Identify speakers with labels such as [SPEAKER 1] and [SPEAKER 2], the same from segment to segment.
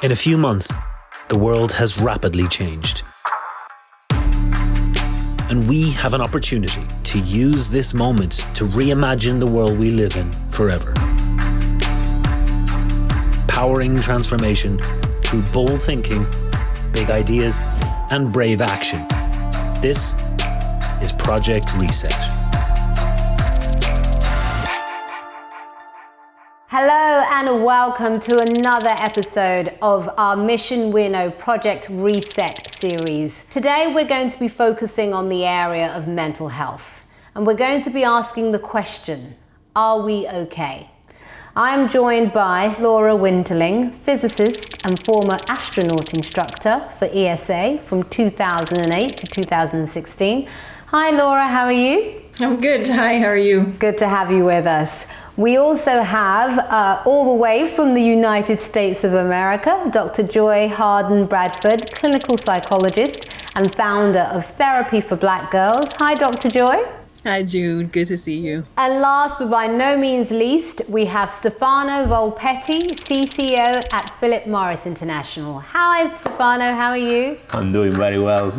[SPEAKER 1] In a few months, the world has rapidly changed. And we have an opportunity to use this moment to reimagine the world we live in forever. Powering transformation through bold thinking, big ideas, and brave action. This is Project Reset.
[SPEAKER 2] Hello and welcome to another episode of our Mission We Know Project Reset series. Today we're going to be focusing on the area of mental health, and we're going to be asking the question, are we okay? I'm joined by Laura Winterling, physicist and former astronaut instructor for ESA from 2008 to 2016. Hi Laura, how are you?
[SPEAKER 3] I'm good. Hi, how are you?
[SPEAKER 2] Good to have you with us. We also have, all the way from the United States of America, Dr. Joy Harden Bradford, clinical psychologist and founder of Therapy for Black Girls. Hi, Dr. Joy.
[SPEAKER 3] Hi, June. Good to see you.
[SPEAKER 2] And last but by no means least, we have Stefano Volpetti, CCO at Philip Morris International. Hi, Stefano. How are you?
[SPEAKER 4] I'm doing very well.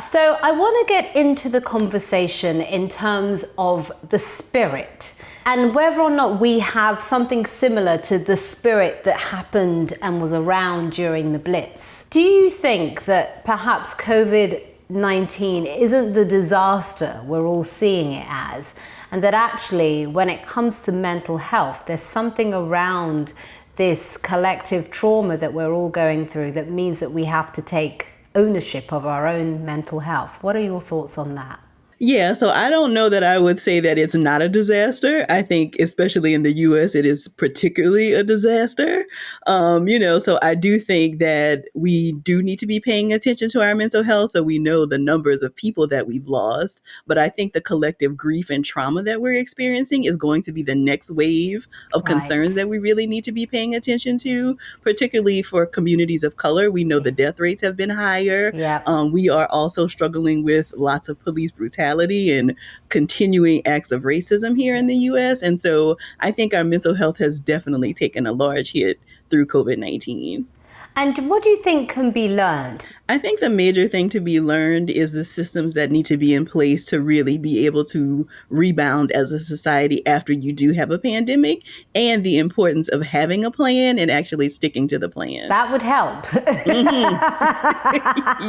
[SPEAKER 2] So I want to get into the conversation in terms of the spirit and whether or not we have something similar to the spirit that happened and was around during the Blitz. Do you think that perhaps COVID-19 isn't the disaster we're all seeing it as, and that actually when it comes to mental health, there's something around this collective trauma that we're all going through that means that we have to take ownership of our own mental health? What are your thoughts on that?
[SPEAKER 3] Yeah, so I don't know that I would say that it's not a disaster. I think, especially in the U.S., it is particularly a disaster. So I do think that we do need to be paying attention to our mental health. So we know the numbers of people that we've lost. But I think the collective grief and trauma that we're experiencing is going to be the next wave of concerns that we really need to be paying attention to, particularly for communities of color. We know the death rates have been higher. We are also struggling with lots of police brutality and continuing acts of racism here in the U.S. And so I think our mental health has definitely taken a large hit through COVID-19.
[SPEAKER 2] And what do you think can be learned?
[SPEAKER 3] I think the major thing to be learned is the systems that need to be in place to really be able to rebound as a society after you do have a pandemic, and the importance of having a plan and actually sticking to the plan.
[SPEAKER 2] That would help.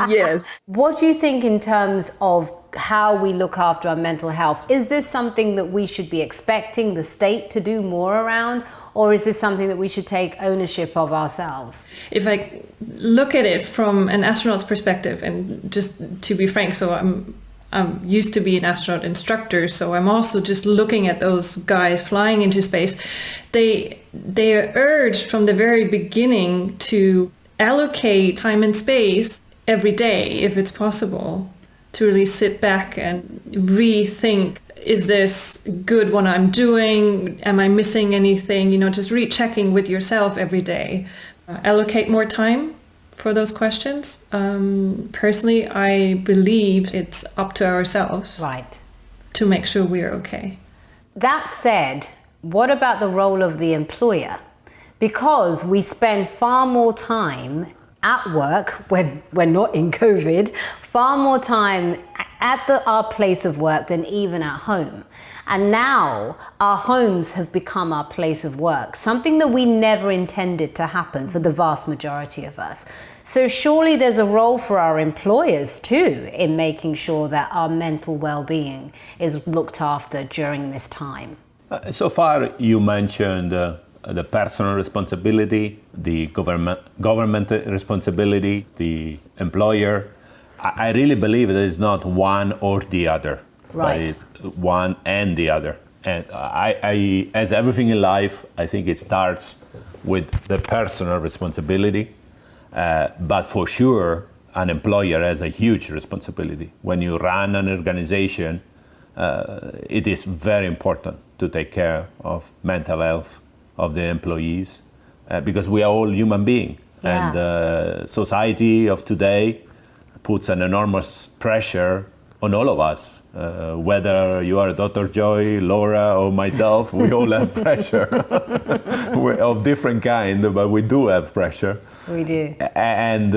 [SPEAKER 3] Yes.
[SPEAKER 2] What do you think in terms of how we look after our mental health? Is this something that we should be expecting the state to do more around, or is this something that we should take ownership of ourselves?
[SPEAKER 5] If I look at it from an astronaut's perspective, and just to be frank, so I'm used to be an astronaut instructor, so I'm also just looking at those guys flying into space. They are urged from the very beginning to allocate time and space every day, if it's possible, to really sit back and rethink, is this good what I'm doing? Am I missing anything? Just rechecking with yourself every day. Allocate more time for those questions. Personally, I believe it's up to ourselves to make sure we're okay.
[SPEAKER 2] That said, what about the role of the employer? Because we spend far more time at work when we're not in COVID, far more time at our place of work than even at home. And now our homes have become our place of work, something that we never intended to happen for the vast majority of us. So surely there's a role for our employers too in making sure that our mental well-being is looked after during this time.
[SPEAKER 4] So far, you mentioned the personal responsibility, the government responsibility, the employer. I really believe that it's not one or the other, but it's one and the other. And I, as everything in life, I think it starts with the personal responsibility, but for sure, an employer has a huge responsibility. When you run an organization, it is very important to take care of mental health of the employees, because we are all human beings. And society of today puts an enormous pressure on all of us. Whether you are Dr. Joy, Laura, or myself, we all have pressure. We're of different kind, but we do have pressure.
[SPEAKER 2] We do.
[SPEAKER 4] And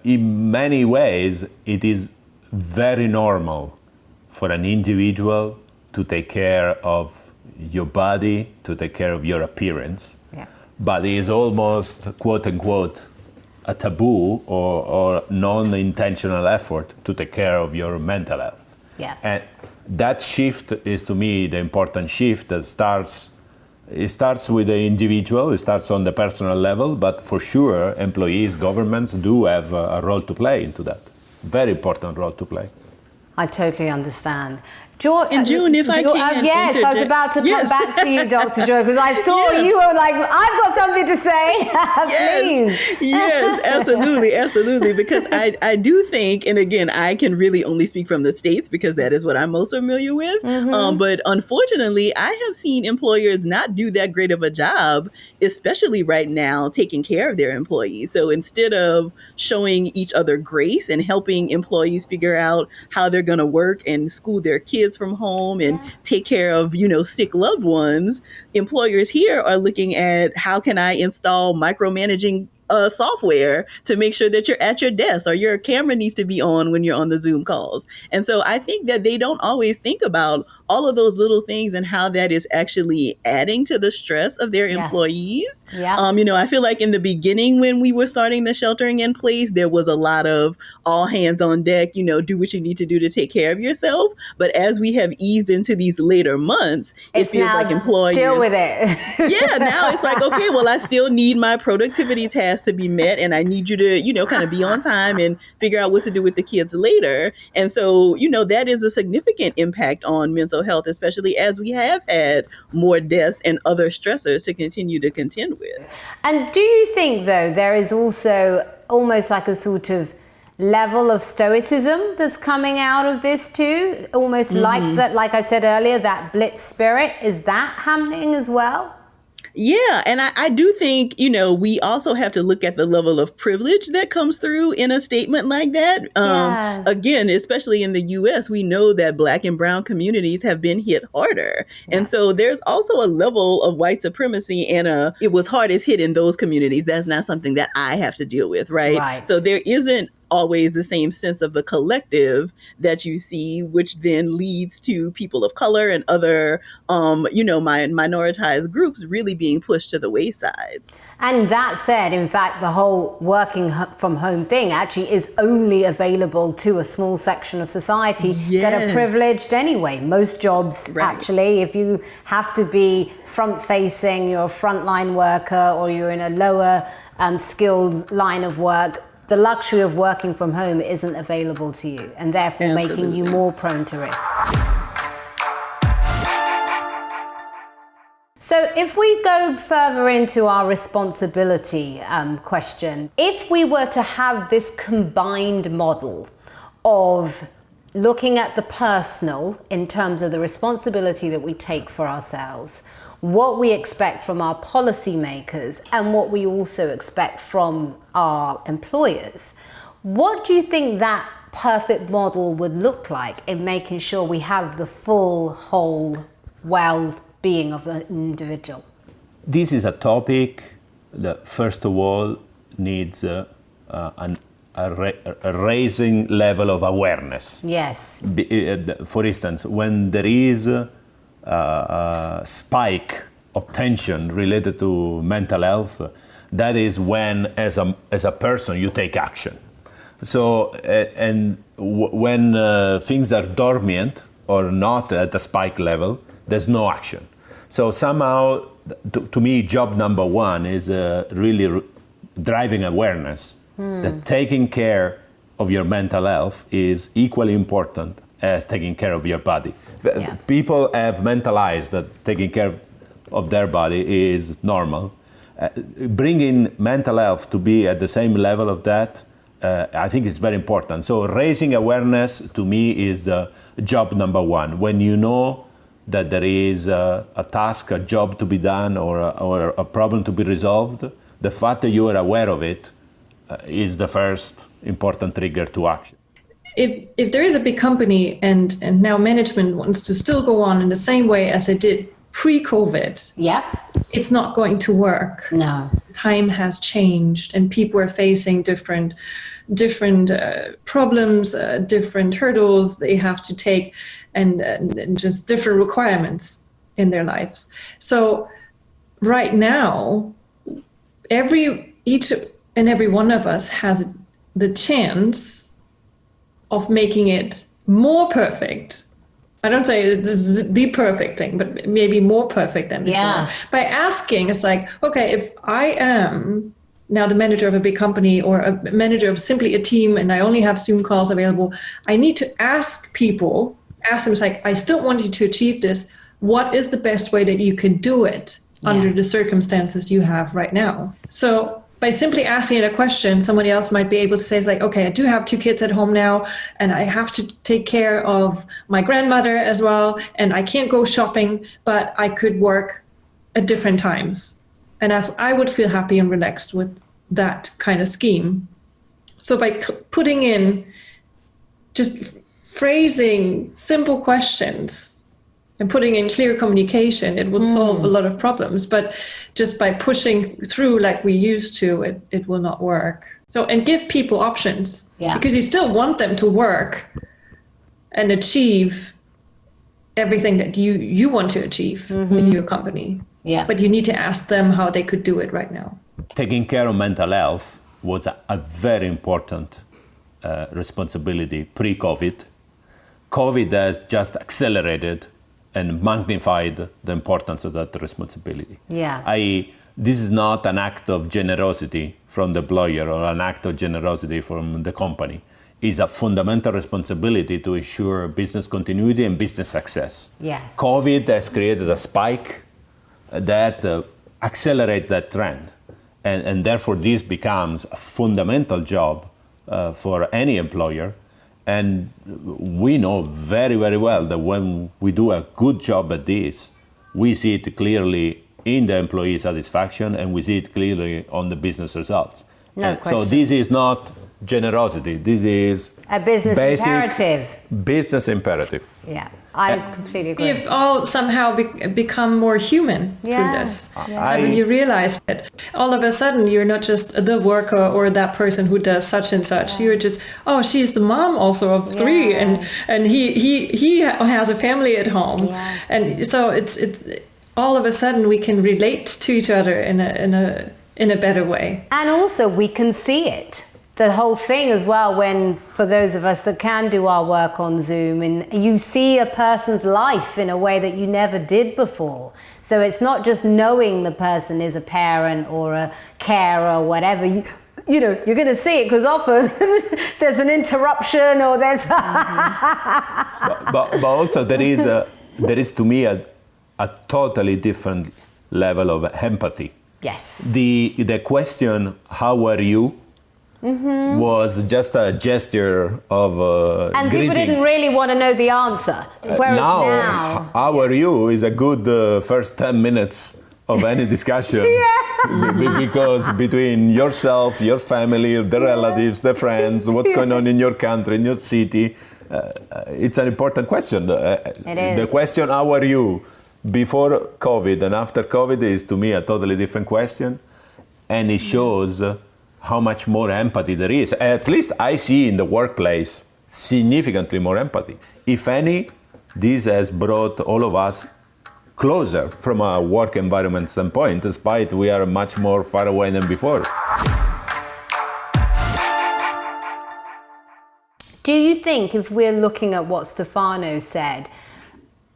[SPEAKER 4] in many ways, it is very normal for an individual to take care of your body, to take care of your appearance.
[SPEAKER 2] Yeah.
[SPEAKER 4] But it is almost, quote unquote, a taboo or non-intentional effort to take care of your mental health.
[SPEAKER 2] Yeah.
[SPEAKER 4] And that shift is, to me, the important shift that starts with the individual, it starts on the personal level, but for sure, employees, governments do have a role to play into that. Very important role to play.
[SPEAKER 2] I totally understand.
[SPEAKER 3] And June, if I can
[SPEAKER 2] yes, I was about to come back to you, Dr. Joy, because I saw you were like, I've got something to say. Please.
[SPEAKER 3] Yes, absolutely. Because I do think, and again, I can really only speak from the States because that is what I'm most familiar with. But unfortunately, I have seen employers not do that great of a job, especially right now, taking care of their employees. So instead of showing each other grace and helping employees figure out how they're going to work and school their kids from home and take care of, sick loved ones, employers here are looking at how can I install micromanaging software to make sure that you're at your desk or your camera needs to be on when you're on the Zoom calls. And so I think that they don't always think about all of those little things and how that is actually adding to the stress of their employees.
[SPEAKER 2] Yeah.
[SPEAKER 3] I feel like in the beginning when we were starting the sheltering in place, there was a lot of all hands on deck, do what you need to do to take care of yourself. But as we have eased into these later months, it feels like employers
[SPEAKER 2] deal with it.
[SPEAKER 3] Now it's like, okay, well, I still need my productivity tasks to be met and I need you to, kind of be on time and figure out what to do with the kids later. And so, that is a significant impact on mental health, especially as we have had more deaths and other stressors to continue to contend with.
[SPEAKER 2] And do you think, though, there is also almost like a sort of level of stoicism that's coming out of this too? Almost like that, like I said earlier, that blitz spirit, is that happening as well?
[SPEAKER 3] Yeah. And I do think, we also have to look at the level of privilege that comes through in a statement like that. Again, especially in the U.S., we know that Black and Brown communities have been hit harder. Yeah. And so there's also a level of white supremacy and it was hardest hit in those communities. That's not something that I have to deal with, right? So there isn't always the same sense of the collective that you see, which then leads to people of color and other, minoritized groups really being pushed to the waysides.
[SPEAKER 2] And that said, in fact, the whole working from home thing actually is only available to a small section of society that are privileged anyway. Most jobs, actually, if you have to be front-facing, you're a frontline worker or you're in a lower skilled line of work, the luxury of working from home isn't available to you and therefore making you more prone to risk. So if we go further into our responsibility question, if we were to have this combined model of looking at the personal in terms of the responsibility that we take for ourselves, what we expect from our policymakers and what we also expect from our employers, what do you think that perfect model would look like in making sure we have the full, whole well-being of the individual?
[SPEAKER 4] This is a topic that, first of all, needs a raising level of awareness.
[SPEAKER 2] Yes.
[SPEAKER 4] For instance, when there is a spike of tension related to mental health, that is when, as a person, you take action. So, when things are dormant or not at the spike level, there's no action. So somehow, to me, job number one is really driving awareness that taking care of your mental health is equally important as taking care of your body. Yeah. People have mentalized that taking care of their body is normal. Bringing mental health to be at the same level of that, I think it's very important. So raising awareness to me is job number one. When you know that there is a task, a job to be done, or a problem to be resolved, the fact that you are aware of it is the first important trigger to action.
[SPEAKER 5] if there is a big company and now management wants to still go on in the same way as it did pre-COVID, it's not going to work.
[SPEAKER 2] No.
[SPEAKER 5] Time has changed and people are facing different problems, different hurdles they have to take, and just different requirements in their lives. So right now, each and every one of us has the chance of making it more perfect. I don't say this is the perfect thing, but maybe more perfect than before. By asking, it's like, okay, if I am now the manager of a big company or a manager of simply a team and I only have Zoom calls available, I need to ask them, it's like, I still want you to achieve this. What is the best way that you can do it under the circumstances you have right now? So by simply asking it a question, somebody else might be able to say, it's like, okay, I do have 2 kids at home now, and I have to take care of my grandmother as well, and I can't go shopping, but I could work at different times. And I would feel happy and relaxed with that kind of scheme. So by putting in, just phrasing simple questions and putting in clear communication, it would solve a lot of problems. But just by pushing through like we used to, it will not work. So, and give people options, because you still want them to work and achieve everything that you want to achieve in your company. But you need to ask them how they could do it right now.
[SPEAKER 4] Taking care of mental health was a very important responsibility pre-COVID. COVID has just accelerated and magnified the importance of that responsibility. This is not an act of generosity from the employer or an act of generosity from the company. It's a fundamental responsibility to ensure business continuity and business success. COVID has created a spike that accelerates that trend. And therefore, this becomes a fundamental job for any employer. And we know very, very well that when we do a good job at this, we see it clearly in the employee satisfaction and we see it clearly on the business results. So this is not generosity. This is
[SPEAKER 2] a business imperative.
[SPEAKER 4] Business imperative.
[SPEAKER 2] I completely agree.
[SPEAKER 5] We've all somehow become more human through this. I mean, you realize that all of a sudden you're not just the worker or that person who does such and such. You're just, oh, she's the mom also of 3, and he has a family at home, and so it's all of a sudden we can relate to each other in a better way,
[SPEAKER 2] and also we can see it. The whole thing as well, when for those of us that can do our work on Zoom, and you see a person's life in a way that you never did before. So it's not just knowing the person is a parent or a carer or whatever. You know, you're going to see it because often there's an interruption or there's...
[SPEAKER 4] but also there is to me a totally different level of empathy. The question, how are you? Was just a gesture of
[SPEAKER 2] and
[SPEAKER 4] greeting.
[SPEAKER 2] People didn't really want to know the answer. Whereas now,
[SPEAKER 4] how are you is a good first 10 minutes of any discussion. Because between yourself, your family, the relatives, the friends, what's going on in your country, in your city, it's an important question.
[SPEAKER 2] It is.
[SPEAKER 4] The question, how are you, before COVID and after COVID is to me a totally different question. And it shows how much more empathy there is. At least I see in the workplace significantly more empathy. If any, this has brought all of us closer from a work environment standpoint, despite we are much more far away than before.
[SPEAKER 2] do you think, if we're looking at what Stefano said,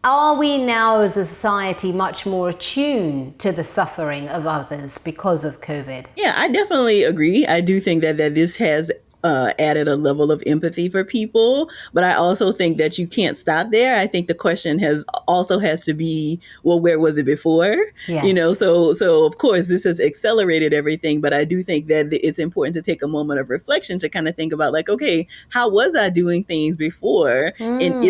[SPEAKER 2] are we now as a society much more attuned to the suffering of others because of COVID?
[SPEAKER 3] Yeah, I definitely agree. I do think that this has added a level of empathy for people, but I also think that you can't stop there. I think the question has to be, well, where was it before?
[SPEAKER 2] Yes.
[SPEAKER 3] You know, so of course this has accelerated everything, but I do think that it's important to take a moment of reflection to kind of think about, like, okay, how was I doing things before? And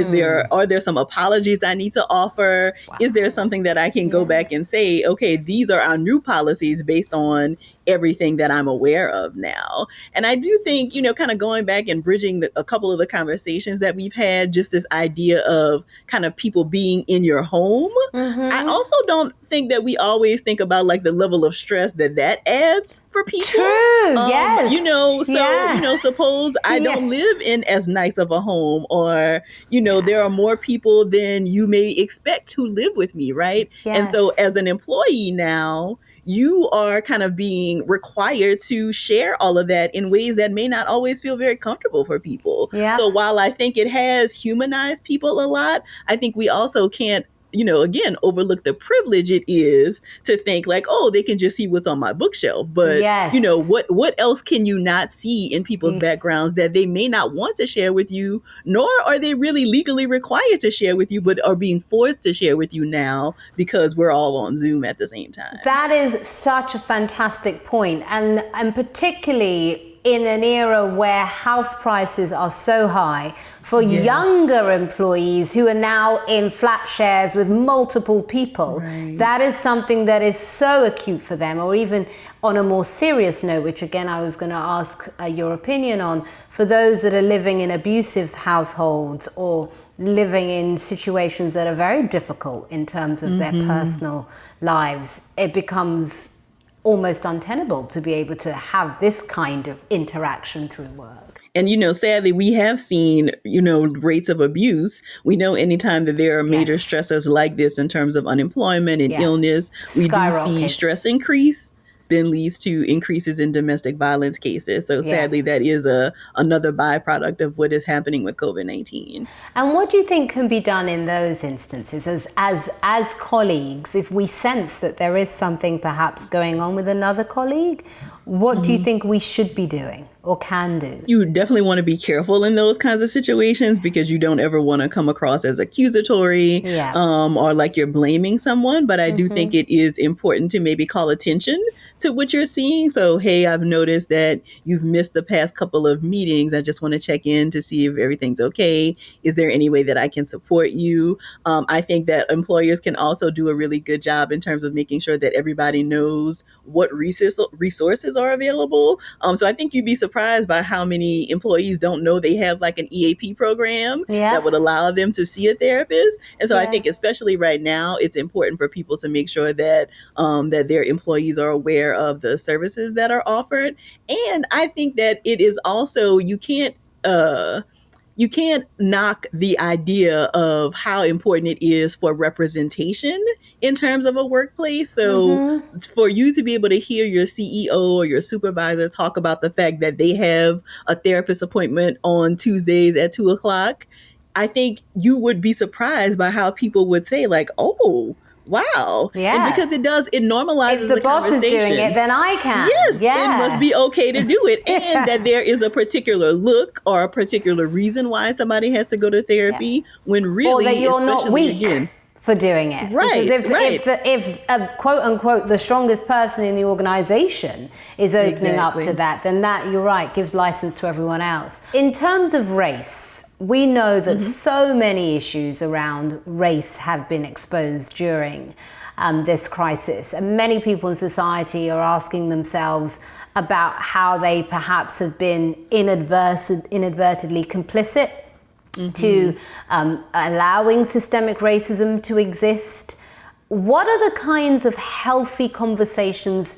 [SPEAKER 3] are there some apologies I need to offer? Wow. Is there something that I can go back and say, okay, these are our new policies based on everything that I'm aware of now. And I do think, kind of going back and bridging a couple of the conversations that we've had, just this idea of kind of people being in your home. I also don't think that we always think about like the level of stress that adds for people.
[SPEAKER 2] True, yes.
[SPEAKER 3] Suppose I don't live in as nice of a home, or, there are more people than you may expect who live with me, right?
[SPEAKER 2] Yes.
[SPEAKER 3] And so as an employee now, you are kind of being required to share all of that in ways that may not always feel very comfortable for people.
[SPEAKER 2] Yeah.
[SPEAKER 3] So while I think it has humanized people a lot, I think we also can't, again, overlook the privilege it is to think like, oh, they can just see what's on my bookshelf. But, what else can you not see in people's backgrounds that they may not want to share with you, nor are they really legally required to share with you, but are being forced to share with you now because we're all on Zoom at the same time.
[SPEAKER 2] That is such a fantastic point. And particularly in an era where house prices are so high, for younger employees who are now in flat shares with multiple people, that is something that is so acute for them. Or even on a more serious note, which again I was going to ask your opinion on, for those that are living in abusive households or living in situations that are very difficult in terms of their personal lives, it becomes almost untenable to be able to have this kind of interaction through work.
[SPEAKER 3] And, sadly, we have seen, rates of abuse. We know anytime that there are major stressors like this in terms of unemployment and illness, we do see stress increase, then leads to increases in domestic violence cases. So sadly, that is another byproduct of what is happening with COVID-19.
[SPEAKER 2] And what do you think can be done in those instances as colleagues, if we sense that there is something perhaps going on with another colleague? What do you think we should be doing or can do?
[SPEAKER 3] You definitely want to be careful in those kinds of situations because you don't ever want to come across as accusatory or like you're blaming someone. But I do think it is important to maybe call attention to what you're seeing. So, hey, I've noticed that you've missed the past couple of meetings. I just want to check in to see if everything's okay. Is there any way that I can support you? I think that employers can also do a really good job in terms of making sure that everybody knows what resources are available. So I think you'd be surprised by how many employees don't know they have like an EAP program that would allow them to see a therapist. And so I think especially right now, it's important for people to make sure that that their employees are aware of the services that are offered. And I think that it is also, you can't knock the idea of how important it is for representation in terms of a workplace. So for you to be able to hear your CEO or your supervisor talk about the fact that they have a therapist appointment on Tuesdays at 2:00, I think you would be surprised by how people would say like, oh, wow.
[SPEAKER 2] Yeah.
[SPEAKER 3] And because it normalizes
[SPEAKER 2] if the boss is
[SPEAKER 3] conversation.
[SPEAKER 2] doing it, then I can.
[SPEAKER 3] Yes. It must be okay to do it. And that there is a particular look or a particular reason why somebody has to go to therapy when really,
[SPEAKER 2] or that you're not weak
[SPEAKER 3] again,
[SPEAKER 2] for doing it.
[SPEAKER 3] Right.
[SPEAKER 2] Because if quote unquote the strongest person in the organization is opening up to that, then that, you're right, gives license to everyone else. In terms of race, we know that so many issues around race have been exposed during this crisis. And many people in society are asking themselves about how they perhaps have been inadvertently complicit to allowing systemic racism to exist. What are the kinds of healthy conversations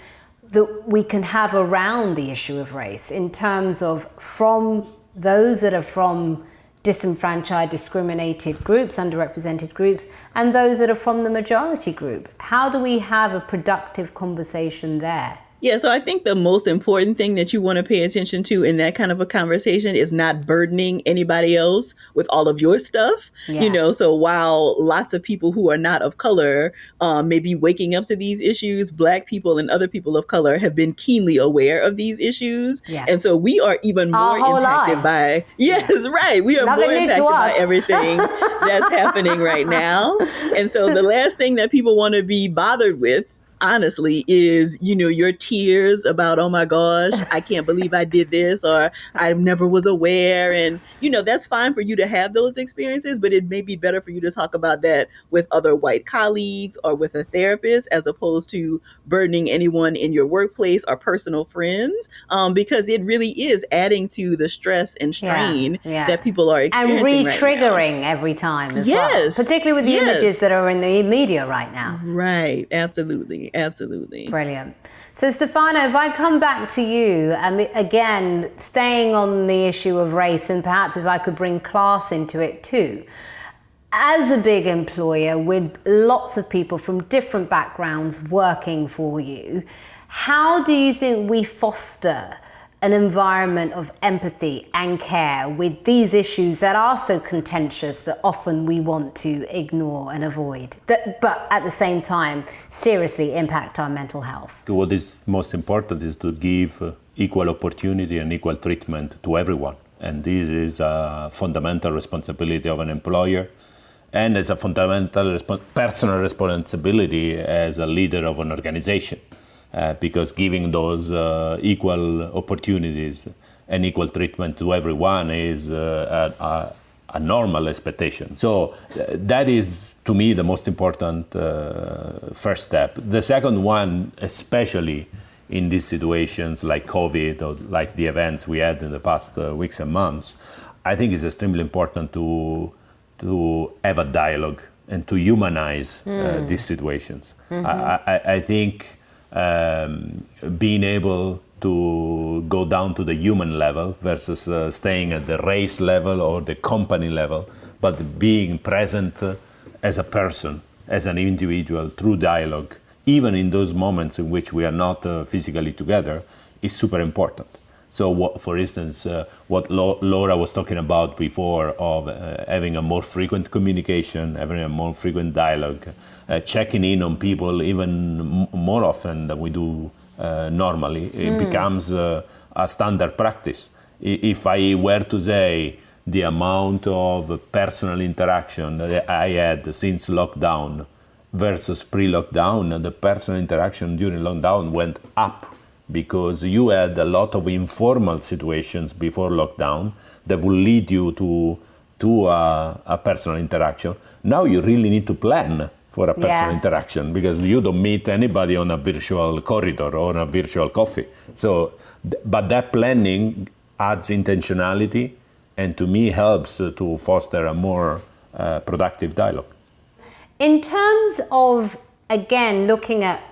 [SPEAKER 2] that we can have around the issue of race in terms of from those that are from disenfranchised, discriminated groups, underrepresented groups, and those that are from the majority group? How do we have a productive conversation there?
[SPEAKER 3] Yeah, so I think the most important thing that you want to pay attention to in that kind of a conversation is not burdening anybody else with all of your stuff. So while lots of people who are not of color may be waking up to these issues, Black people and other people of color have been keenly aware of these issues. And so we are even more impacted by, we are more impacted by everything that's happening right now. And so the last thing that people want to be bothered with honestly, is, your tears about, oh my gosh, I can't believe I did this, or I never was aware. And, that's fine for you to have those experiences, but it may be better for you to talk about that with other white colleagues or with a therapist, as opposed to burdening anyone in your workplace or personal friends, because it really is adding to the stress and strain that people are experiencing
[SPEAKER 2] and re-triggering every time as well, particularly with the images that are in the media right now.
[SPEAKER 3] Right. Absolutely.
[SPEAKER 2] Brilliant. So Stefano, if I come back to you, again, staying on the issue of race, and perhaps if I could bring class into it too. As a big employer with lots of people from different backgrounds working for you, how do you think we foster an environment of empathy and care with these issues that are so contentious that often we want to ignore and avoid, but at the same time seriously impact our mental health?
[SPEAKER 4] What is most important is to give equal opportunity and equal treatment to everyone. And this is a fundamental responsibility of an employer, and it's a fundamental personal responsibility as a leader of an organization. Because giving those equal opportunities and equal treatment to everyone is a normal expectation. So that is, to me, the most important first step. The second one, especially in these situations like COVID or like the events we had in the past weeks and months, I think it's extremely important to have a dialogue and to humanize these situations. I think being able to go down to the human level versus staying at the race level or the company level, but being present as a person, as an individual, through dialogue, even in those moments in which we are not physically together, is super important. So, for instance, what Laura was talking about before of having a more frequent communication, having a more frequent dialogue, checking in on people even more often than we do normally, it becomes a standard practice. If I were to say the amount of personal interaction that I had since lockdown versus pre-lockdown, the personal interaction during lockdown went up, because you had a lot of informal situations before lockdown that will lead you to a personal interaction. Now you really need to plan for a personal interaction, because you don't meet anybody on a virtual corridor or on a virtual coffee. So, but that planning adds intentionality, and to me helps to foster a more productive dialogue.
[SPEAKER 2] In terms of, again, looking at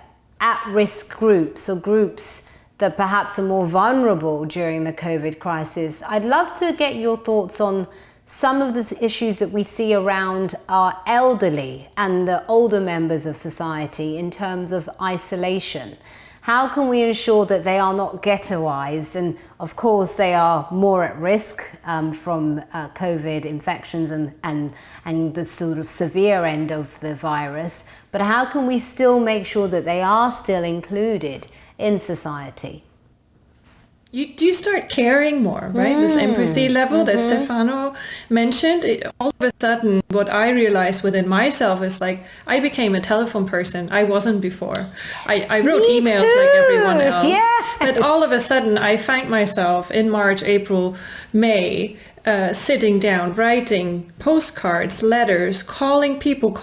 [SPEAKER 2] at-risk groups or groups that perhaps are more vulnerable during the COVID crisis, I'd love to get your thoughts on some of the issues that we see around our elderly and the older members of society in terms of isolation. How can we ensure that they are not ghettoized? And of course, they are more at risk from COVID infections and the sort of severe end of the virus. But how can we still make sure that they are still included in society?
[SPEAKER 5] You do start caring more, right? This empathy level that Stefano mentioned. All of a sudden, what I realized within myself is like, I became a telephone person. I wasn't before. I wrote emails like everyone else.
[SPEAKER 2] Yeah.
[SPEAKER 5] But all of a sudden, I find myself in March, April, May, sitting down, writing postcards, letters, calling people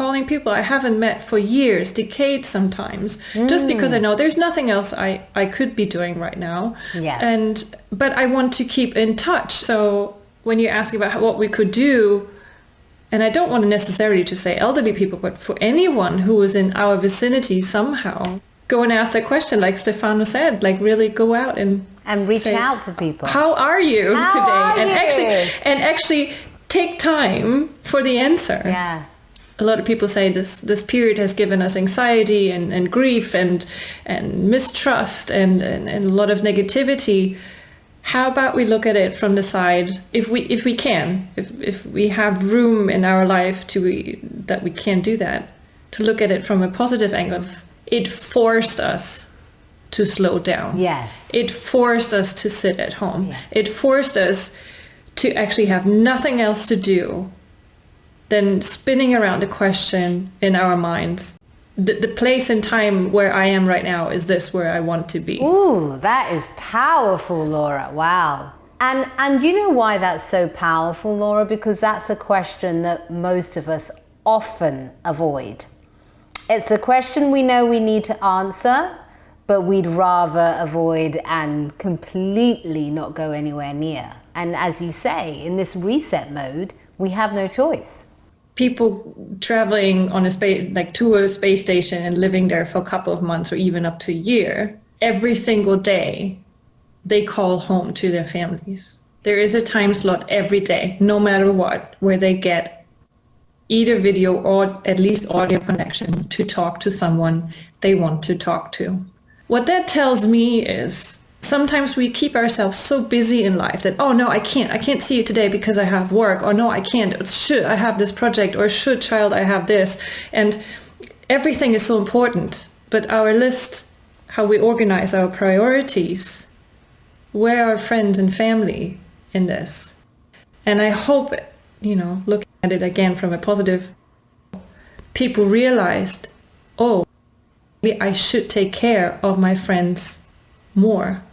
[SPEAKER 5] I haven't met for years, decades sometimes, just because I know there's nothing else I could be doing right now.
[SPEAKER 2] Yeah.
[SPEAKER 5] But I want to keep in touch. So when you ask about what we could do, and I don't want necessarily to say elderly people, but for anyone who is in our vicinity somehow, go and ask that question, like Stefano said, like really go out and
[SPEAKER 2] reach
[SPEAKER 5] say,
[SPEAKER 2] out to people.
[SPEAKER 5] How are you today?
[SPEAKER 2] And
[SPEAKER 5] actually take time for the answer.
[SPEAKER 2] Yeah.
[SPEAKER 5] A lot of people say this period has given us anxiety and grief and mistrust and a lot of negativity. How about we look at it from the side, if we can, if we have room in our life that we can do that, to look at it from a positive angle. It forced us to slow down.
[SPEAKER 2] Yes.
[SPEAKER 5] It forced us to sit at home.
[SPEAKER 2] Yeah.
[SPEAKER 5] It forced us to actually have nothing else to do than spinning around the question in our minds. the place and time where I am right now is this where I want to be.
[SPEAKER 2] Ooh, that is powerful, Laura. Wow. And you know why that's so powerful, Laura? Because that's a question that most of us often avoid. It's a question we know we need to answer, but we'd rather avoid and completely not go anywhere near. And as you say, in this reset mode, we have no choice.
[SPEAKER 5] People traveling on to a space station and living there for a couple of months or even up to a year, every single day, they call home to their families. There is a time slot every day, no matter what, where they get either video or at least audio connection to talk to someone they want to talk to. What that tells me is sometimes we keep ourselves so busy in life that, oh no, I can't see you today because I have work, or no, I can't, should I have this project, or should child I have this, and everything is so important, but our list, how we organize our priorities, where are friends and family in this? And I hope, looking at it again from a positive, people realized, oh, maybe I should take care of my friends more.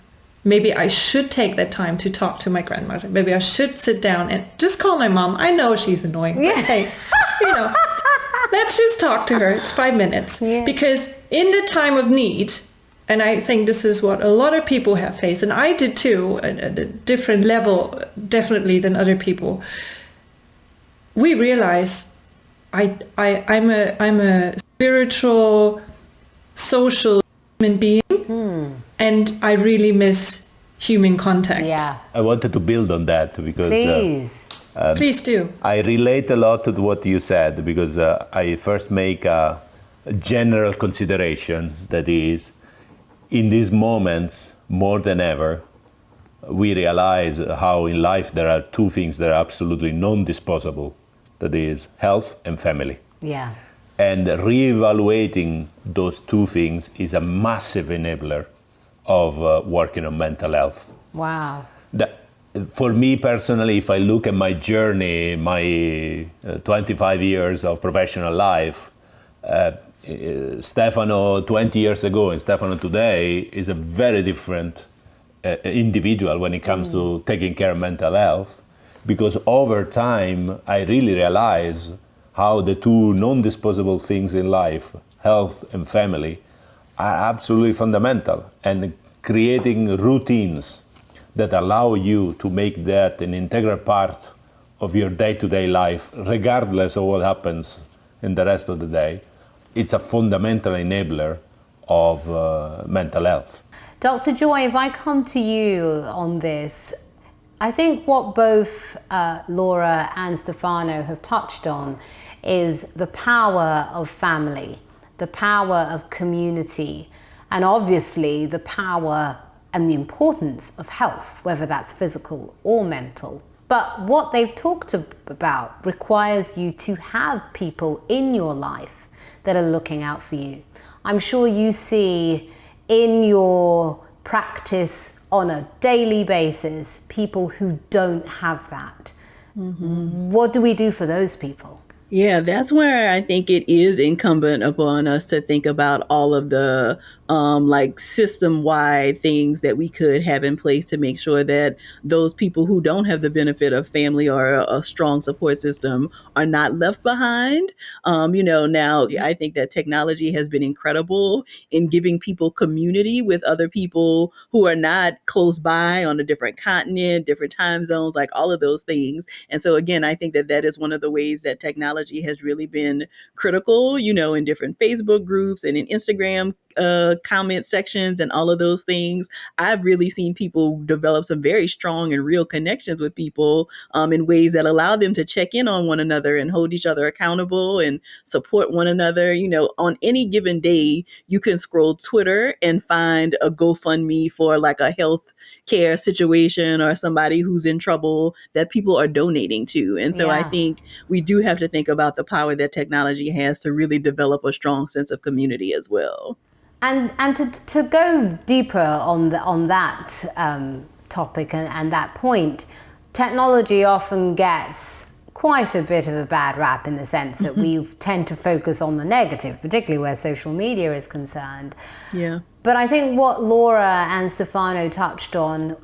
[SPEAKER 5] Maybe I should take that time to talk to my grandmother. Maybe I should sit down and just call my mom. I know she's annoying, but hey, let's just talk to her. It's 5 minutes.
[SPEAKER 2] Yeah.
[SPEAKER 5] Because in the time of need, and I think this is what a lot of people have faced, and I did too, at a different level, definitely than other people. We realize I'm a spiritual, social human being, and I really miss human contact.
[SPEAKER 2] Yeah.
[SPEAKER 4] I wanted to build on that because
[SPEAKER 2] Please.
[SPEAKER 5] Please do.
[SPEAKER 4] I relate a lot to what you said, because I first make a general consideration, that is, in these moments, more than ever, we realize how in life there are two things that are absolutely non-disposable, that is health and family.
[SPEAKER 2] Yeah.
[SPEAKER 4] And reevaluating those two things is a massive enabler of working on mental health.
[SPEAKER 2] Wow.
[SPEAKER 4] For me personally, if I look at my journey, my 25 years of professional life, Stefano 20 years ago and Stefano today is a very different individual when it comes to taking care of mental health, because over time I really realize how the two non-disposable things in life, health and family, are absolutely fundamental, and creating routines that allow you to make that an integral part of your day-to-day life, regardless of what happens in the rest of the day. It's a fundamental enabler of mental health.
[SPEAKER 2] Dr. Joy, if I come to you on this, I think what both Laura and Stefano have touched on is the power of family, the power of community, and obviously the power and the importance of health, whether that's physical or mental. But what they've talked about requires you to have people in your life that are looking out for you. I'm sure you see in your practice on a daily basis people who don't have that. Mm-hmm. What do we do for those people?
[SPEAKER 3] Yeah, that's where I think it is incumbent upon us to think about all of the system-wide things that we could have in place to make sure that those people who don't have the benefit of family or a strong support system are not left behind. Now I think that technology has been incredible in giving people community with other people who are not close by on a different continent, different time zones, like all of those things. And so again, I think that is one of the ways that technology has really been critical, in different Facebook groups and in Instagram comment sections and all of those things. I've really seen people develop some very strong and real connections with people in ways that allow them to check in on one another and hold each other accountable and support one another. On any given day, you can scroll Twitter and find a GoFundMe for like a health care situation or somebody who's in trouble that people are donating to. And so I think we do have to think about the power that technology has to really develop a strong sense of community as well.
[SPEAKER 2] And to go deeper on that topic and that point, technology often gets quite a bit of a bad rap in the sense that we tend to focus on the negative, particularly where social media is concerned.
[SPEAKER 3] Yeah.
[SPEAKER 2] But I think what Laura and Stefano touched on,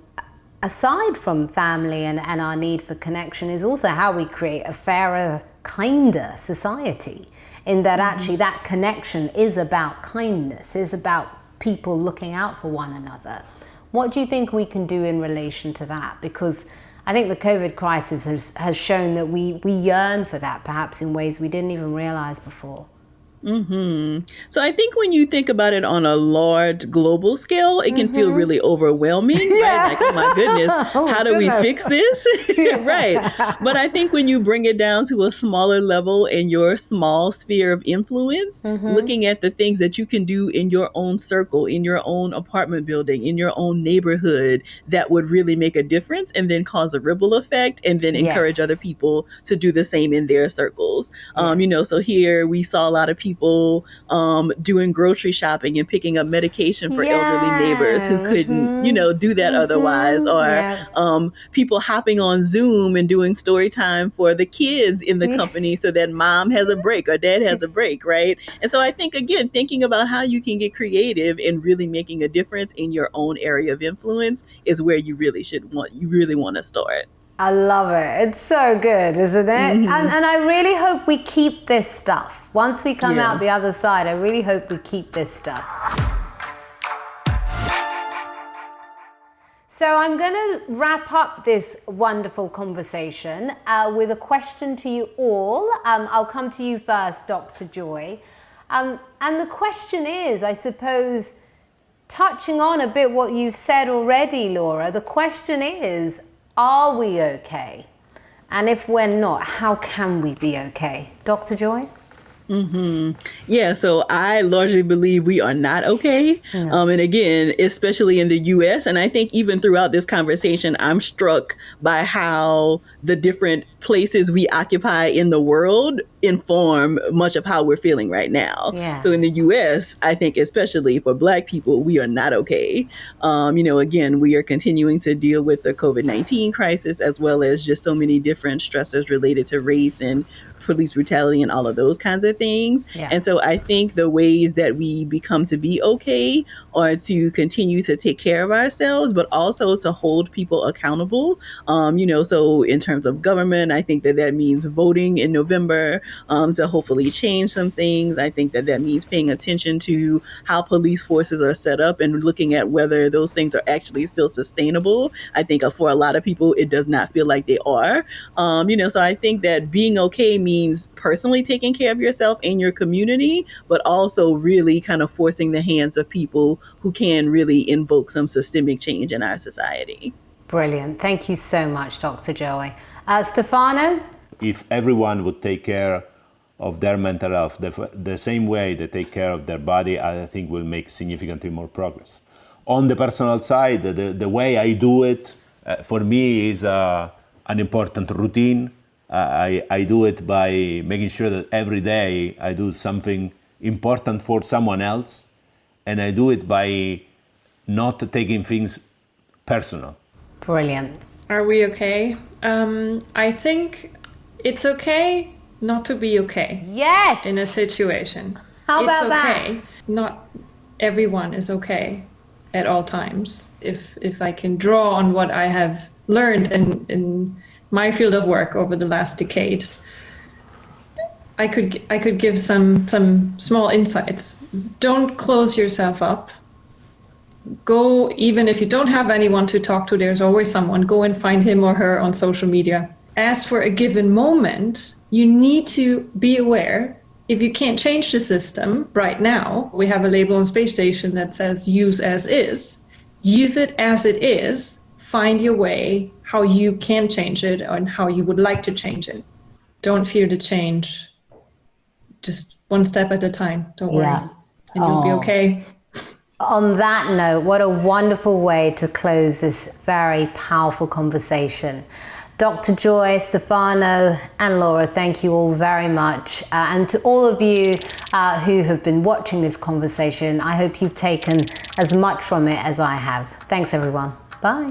[SPEAKER 2] aside from family and our need for connection, is also how we create a fairer, kinder society. In that actually that connection is about kindness, is about people looking out for one another. What do you think we can do in relation to that? Because I think the COVID crisis has shown that we yearn for that, perhaps in ways we didn't even realize before.
[SPEAKER 3] So I think when you think about it on a large global scale, it can feel really overwhelming, right? Like, oh my goodness, how do we fix this? Right. But I think when you bring it down to a smaller level in your small sphere of influence, looking at the things that you can do in your own circle, in your own apartment building, in your own neighborhood, that would really make a difference and then cause a ripple effect and then encourage other people to do the same in their circles. So here we saw a lot of people doing grocery shopping and picking up medication for elderly neighbors who couldn't, do that otherwise, or people hopping on Zoom and doing story time for the kids in the company so that mom has a break or dad has a break, right? And so I think, again, thinking about how you can get creative and really making a difference in your own area of influence is where you really want to start.
[SPEAKER 2] I love it. It's so good, isn't it? And I really hope we keep this stuff. Once we come out the other side, I really hope we keep this stuff. So I'm going to wrap up this wonderful conversation with a question to you all. I'll come to you first, Dr. Joy. And the question is, I suppose, touching on a bit what you've said already, Laura, the question is, are we okay? And if we're not, how can we be okay? Dr. Joy?
[SPEAKER 3] Yeah, so I largely believe we are not okay. And again, especially in the US, and I think even throughout this conversation, I'm struck by how the different places we occupy in the world inform much of how we're feeling right now. So in the US, I think especially for Black people, we are not okay. Again, we are continuing to deal with the COVID-19 crisis, as well as just so many different stressors related to race and police brutality and all of those kinds of things. And so I think the ways that we become to be okay are to continue to take care of ourselves, but also to hold people accountable. So in terms of government, I think that means voting in November to hopefully change some things. I think that means paying attention to how police forces are set up and looking at whether those things are actually still sustainable. I think for a lot of people, it does not feel like they are. So I think that being okay means personally taking care of yourself and your community, but also really kind of forcing the hands of people who can really invoke some systemic change in our society.
[SPEAKER 2] Brilliant. Thank you so much, Dr. Joy. Stefano?
[SPEAKER 4] If everyone would take care of their mental health the same way they take care of their body, I think we'll make significantly more progress. On the personal side, the way I do it, for me, is an important routine. I do it by making sure that every day I do something important for someone else, and I do it by not taking things personal.
[SPEAKER 2] Brilliant.
[SPEAKER 5] Are we okay? I think it's okay not to be okay.
[SPEAKER 2] Yes!
[SPEAKER 5] In a situation.
[SPEAKER 2] How about
[SPEAKER 5] okay. Not everyone is okay at all times. If I can draw on what I have learned in my field of work over the last decade, I could give some small insights. Don't close yourself up. Go, even if you don't have anyone to talk to, there's always someone. Go and find him or her on social media. As for a given moment, you need to be aware, if you can't change the system right now, we have a label on Space Station that says use as is. Use it as it is. Find your way, how you can change it and how you would like to change it. Don't fear the change. Just one step at a time. Don't worry. And you'll be okay.
[SPEAKER 2] On that note, what a wonderful way to close this very powerful conversation. Dr. Joy, Stefano, and Laura, thank you all very much. And to all of you who have been watching this conversation, I hope you've taken as much from it as I have. Thanks, everyone. Bye.